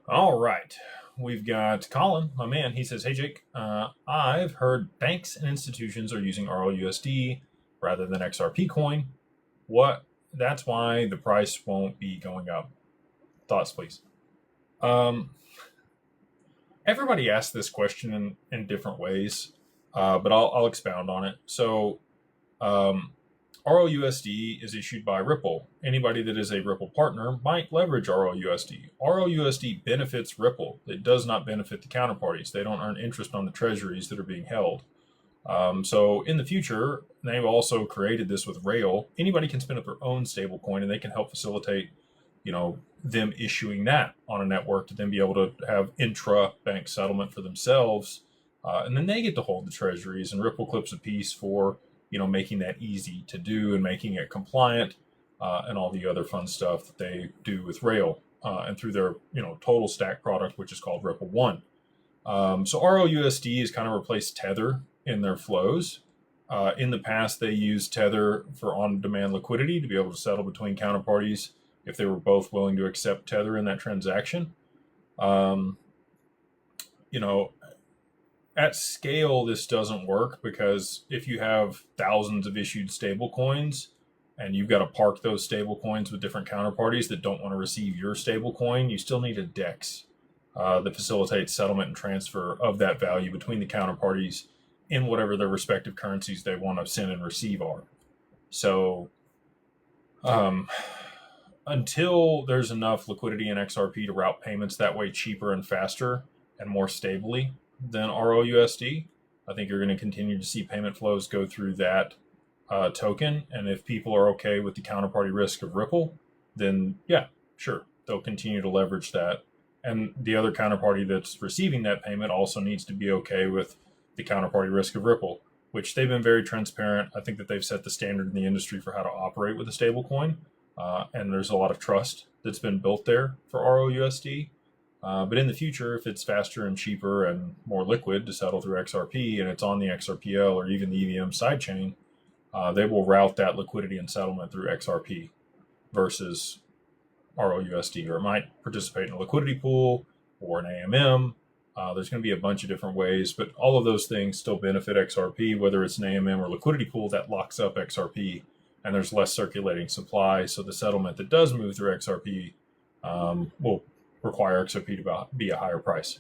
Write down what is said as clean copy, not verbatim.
All right. We've got Colin, my man. He says, "Hey Jake, I've heard banks and institutions are using RLUSD rather than XRP coin. What? That's why the price won't be going up. Thoughts, please." Um, Everybody asks this question in different ways, but I'll expound on it. So, um, RLUSD is issued by Ripple. Anybody that is a Ripple partner might leverage RLUSD. RLUSD benefits Ripple. It does not benefit the counterparties. They don't earn interest on the treasuries that are being held. So in the future, they've also created this with Rail. Anybody can spin up their own stablecoin, and they can help facilitate, them issuing that on a network to then be able to have intra-bank settlement for themselves, and then they get to hold the treasuries. And Ripple clips a piece for making that easy to do and making it compliant, and all the other fun stuff that they do with Rail, and through their total stack product, which is called Ripple One. So ROUSD has kind of replaced Tether in their flows. In the past, they used Tether for on-demand liquidity to be able to settle between counterparties if they were both willing to accept Tether in that transaction. Um, you know, at scale, this doesn't work because if you have thousands of issued stable coins and you've got to park those stable coins with different counterparties that don't want to receive your stable coin, you still need a DEX that facilitates settlement and transfer of that value between the counterparties in whatever their respective currencies they want to send and receive are. So, um, until there's enough liquidity in XRP to route payments that way cheaper and faster and more stably than ROUSD, I think you're going to continue to see payment flows go through that token. And if people are okay with the counterparty risk of Ripple, then yeah, sure, they'll continue to leverage that. And the other counterparty that's receiving that payment also needs to be okay with the counterparty risk of Ripple, which they've been very transparent. I think that they've set the standard in the industry for how to operate with a stable coin. And there's a lot of trust that's been built there for ROUSD. But in the future, if it's faster and cheaper and more liquid to settle through XRP and it's on the XRPL or even the EVM sidechain, they will route that liquidity and settlement through XRP versus ROUSD, or it might participate in a liquidity pool or an AMM. There's going to be a bunch of different ways, but all of those things still benefit XRP, whether it's an AMM or liquidity pool that locks up XRP and there's less circulating supply. So the settlement that does move through XRP will require XRP to be a higher price.